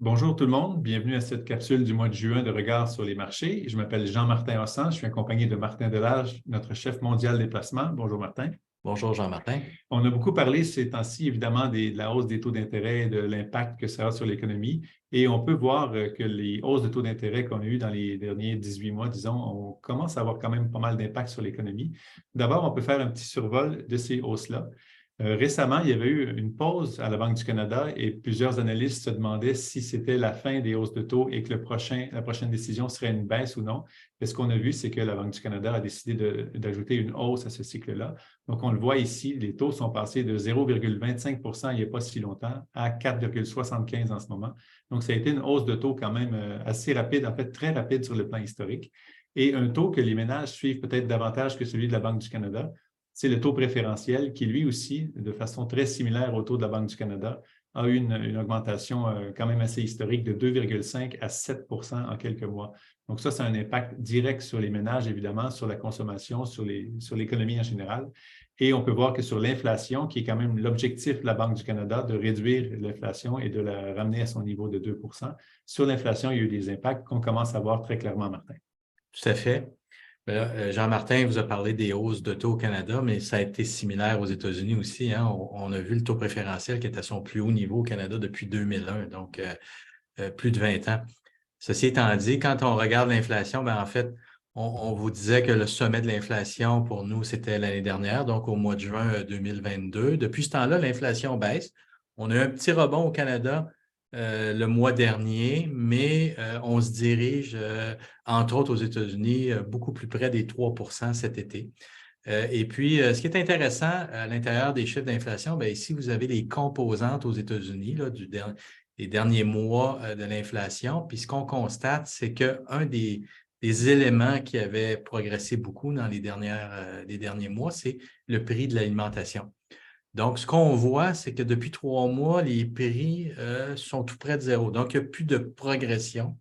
Bonjour tout le monde, bienvenue à cette capsule du mois de juin de Regard sur les marchés. Je m'appelle Jean-Martin Hossan, je suis accompagné de Martin Delage, notre chef mondial des placements. Bonjour Martin. Bonjour Jean-Martin. On a beaucoup parlé ces temps-ci, évidemment, de la hausse des taux d'intérêt et de l'impact que ça a sur l'économie. Et on peut voir que les hausses de taux d'intérêt qu'on a eues dans les derniers 18 mois, disons, on commence à avoir quand même pas mal d'impact sur l'économie. D'abord, on peut faire un petit survol de ces hausses-là. Récemment, il y avait eu une pause à la Banque du Canada et plusieurs analystes se demandaient si c'était la fin des hausses de taux et que la prochaine décision serait une baisse ou non. Et ce qu'on a vu, c'est que la Banque du Canada a décidé d'ajouter une hausse à ce cycle-là. Donc, on le voit ici, les taux sont passés de 0,25 il n'y a pas si longtemps à 4,75 en ce moment. Donc, ça a été une hausse de taux quand même assez rapide, en fait très rapide sur le plan historique. Et un taux que les ménages suivent peut-être davantage que celui de la Banque du Canada, c'est le taux préférentiel qui, lui aussi, de façon très similaire au taux de la Banque du Canada, a eu une augmentation quand même assez historique de 2,5 à 7 en quelques mois. Donc ça, c'est un impact direct sur les ménages, évidemment, sur la consommation, sur l'économie en général. Et on peut voir que sur l'inflation, qui est quand même l'objectif de la Banque du Canada, de réduire l'inflation et de la ramener à son niveau de 2 sur l'inflation, il y a eu des impacts qu'on commence à voir très clairement, Martin. Tout à fait. Jean-Martin vous a parlé des hausses de taux au Canada, mais ça a été similaire aux États-Unis aussi, hein. On a vu le taux préférentiel qui est à son plus haut niveau au Canada depuis 2001, donc plus de 20 ans. Ceci étant dit, quand on regarde l'inflation, en fait, on vous disait que le sommet de l'inflation pour nous, c'était l'année dernière, donc au mois de juin 2022. Depuis ce temps-là, l'inflation baisse. On a eu un petit rebond au Canada le mois dernier, mais on se dirige, entre autres aux États-Unis, beaucoup plus près des 3 cet été. Et puis, ce qui est intéressant à l'intérieur des chiffres d'inflation, ici, vous avez les composantes aux États-Unis des derniers mois de l'inflation. Puis, ce qu'on constate, c'est qu'un des éléments qui avait progressé beaucoup dans les derniers mois, c'est le prix de l'alimentation. Donc, ce qu'on voit, c'est que depuis 3 mois, les prix sont tout près de zéro. Donc, il n'y a plus de progression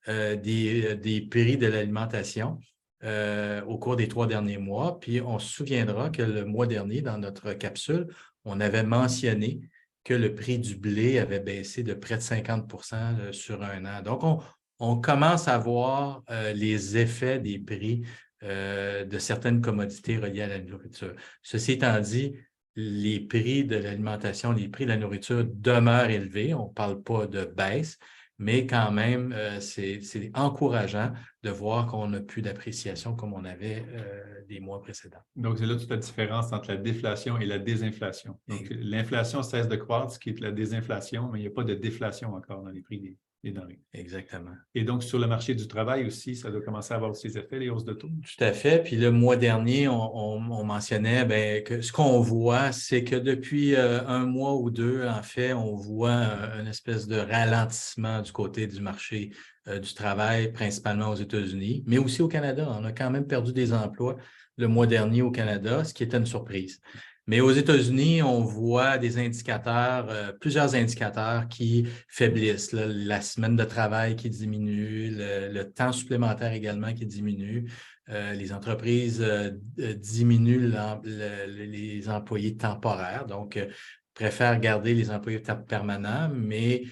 des prix de l'alimentation au cours des 3 derniers mois. Puis, on se souviendra que le mois dernier, dans notre capsule, on avait mentionné que le prix du blé avait baissé de près de 50 sur un an. Donc, on commence à voir les effets des prix de certaines commodités reliées à la nourriture. Ceci étant dit, les prix de l'alimentation, les prix de la nourriture demeurent élevés. On ne parle pas de baisse, mais quand même, c'est encourageant de voir qu'on n'a plus d'appréciation comme on avait des mois précédents. Donc, c'est là toute la différence entre la déflation et la désinflation. Donc, l'inflation cesse de croître, ce qui est la désinflation, mais il n'y a pas de déflation encore dans les prix des denrées. Exactement. Et donc, sur le marché du travail aussi, ça doit commencer à avoir ses effets, les hausses de taux. Tout à fait. Puis le mois dernier, on mentionnait que ce qu'on voit, c'est que depuis un mois ou deux, en fait, on voit une espèce de ralentissement du côté du marché du travail, principalement aux États-Unis, mais aussi au Canada. On a quand même perdu des emplois le mois dernier au Canada, ce qui était une surprise. Mais aux États-Unis, on voit des indicateurs, plusieurs indicateurs qui faiblissent. Là, la semaine de travail qui diminue, le temps supplémentaire également qui diminue. Les entreprises diminuent les employés temporaires, donc préfèrent garder les employés permanents, mais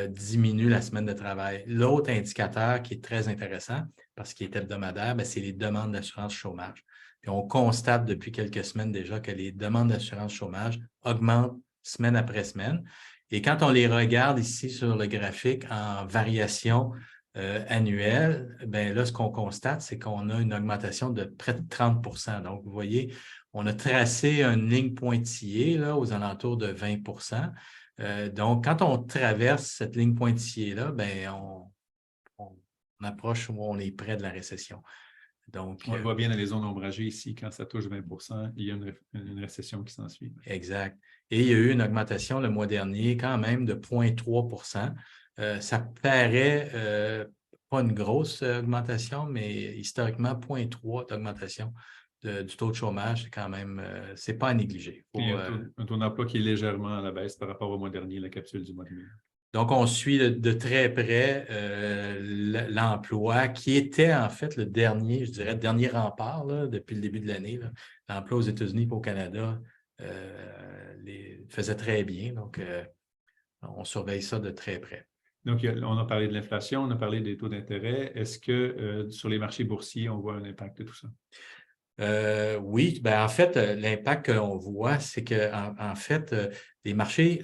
diminuent la semaine de travail. L'autre indicateur qui est très intéressant, parce qu'il est hebdomadaire, c'est les demandes d'assurance chômage. Puis on constate depuis quelques semaines déjà que les demandes d'assurance chômage augmentent semaine après semaine. Et quand on les regarde ici sur le graphique en variation annuelle, là, ce qu'on constate, c'est qu'on a une augmentation de près de 30 %. Donc, vous voyez, on a tracé une ligne pointillée là, aux alentours de 20 %. Donc, quand on traverse cette ligne pointillée-là, on approche où on est près de la récession. Donc, on le voit bien dans les zones ombragées ici, quand ça touche 20 il y a une récession qui s'ensuit. Exact. Et il y a eu une augmentation le mois dernier quand même de 0,3 %. Ça paraît pas une grosse augmentation, mais historiquement, 0,3 d'augmentation du taux de chômage, c'est quand même, c'est pas à négliger. Et un taux d'emploi qui est légèrement à la baisse par rapport au mois dernier, la capsule du mois de mai. Donc, on suit de très près l'emploi qui était en fait le dernier, je dirais, le dernier rempart là, depuis le début de l'année. L'emploi aux États-Unis et au Canada faisait très bien. Donc, on surveille ça de très près. Donc, on a parlé de l'inflation, on a parlé des taux d'intérêt. Est-ce que sur les marchés boursiers, on voit un impact de tout ça? Oui, ben en fait, l'impact que l'on voit, c'est que en fait, les marchés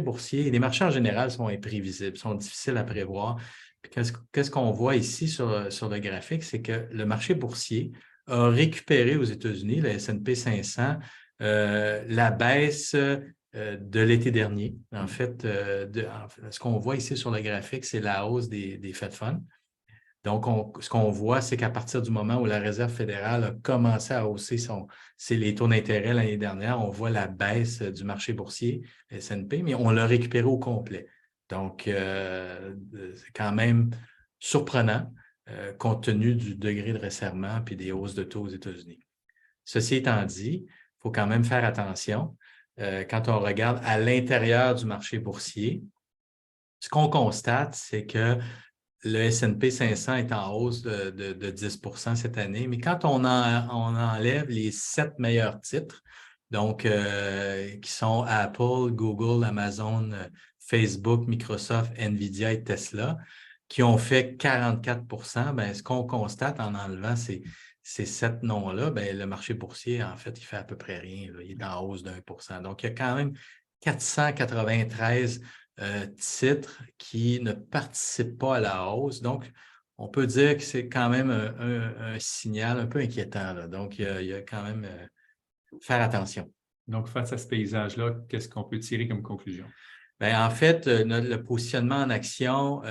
boursiers, les marchés en général sont imprévisibles, sont difficiles à prévoir. Puis qu'est-ce qu'on voit ici sur le graphique, c'est que le marché boursier a récupéré aux États-Unis, le S&P 500, la baisse de l'été dernier. En fait, ce qu'on voit ici sur le graphique, c'est la hausse des Fed Funds. Donc, ce qu'on voit, c'est qu'à partir du moment où la Réserve fédérale a commencé à hausser les taux d'intérêt l'année dernière, on voit la baisse du marché boursier S&P, mais on l'a récupéré au complet. Donc, c'est quand même surprenant compte tenu du degré de resserrement puis des hausses de taux aux États-Unis. Ceci étant dit, il faut quand même faire attention. Quand on regarde à l'intérieur du marché boursier, ce qu'on constate, c'est que le S&P 500 est en hausse de 10 cette année, mais quand on enlève les 7 meilleurs titres, donc qui sont Apple, Google, Amazon, Facebook, Microsoft, Nvidia et Tesla, qui ont fait 44 bien, ce qu'on constate en enlevant ces 7 noms-là, bien, le marché boursier, en fait, il fait à peu près rien. Là. Il est en hausse d'1 %. Donc, il y a quand même 493 titres qui ne participent pas à la hausse. Donc, on peut dire que c'est quand même un signal un peu inquiétant. Là. Donc, il y a quand même faire attention. Donc, face à ce paysage-là, qu'est-ce qu'on peut tirer comme conclusion? Bien, en fait, le positionnement en action,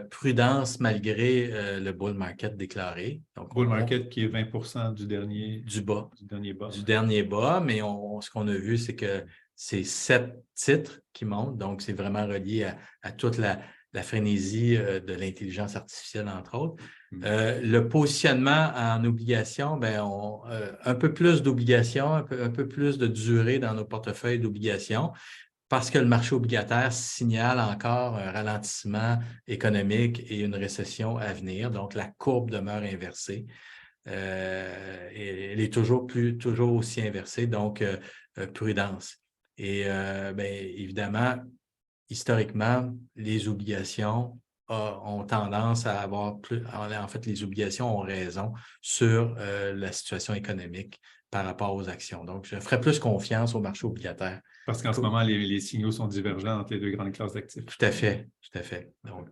prudence malgré le bull market déclaré. Donc, Bull market qui est 20 du dernier bas. Du dernier bas. Du dernier bas, mais ce qu'on a vu, c'est que c'est 7 titres qui montent, donc c'est vraiment relié à toute la frénésie de l'intelligence artificielle, entre autres. Le positionnement en obligations, bien, un peu plus d'obligations, un peu plus de durée dans nos portefeuilles d'obligations, parce que le marché obligataire signale encore un ralentissement économique et une récession à venir. Donc, la courbe demeure inversée. Elle est toujours aussi inversée, donc prudence. Et bien, évidemment, historiquement, les obligations ont tendance à avoir plus. En fait, les obligations ont raison sur la situation économique par rapport aux actions. Donc, je ferais plus confiance au marché obligataire. Parce qu'en ce moment, les signaux sont divergents entre les deux grandes classes d'actifs. Tout à fait, tout à fait. Donc,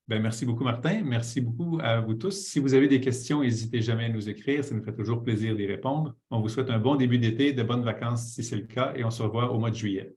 bien, merci beaucoup, Martin. Merci beaucoup à vous tous. Si vous avez des questions, n'hésitez jamais à nous écrire. Ça nous fait toujours plaisir d'y répondre. On vous souhaite un bon début d'été, de bonnes vacances si c'est le cas, et on se revoit au mois de juillet.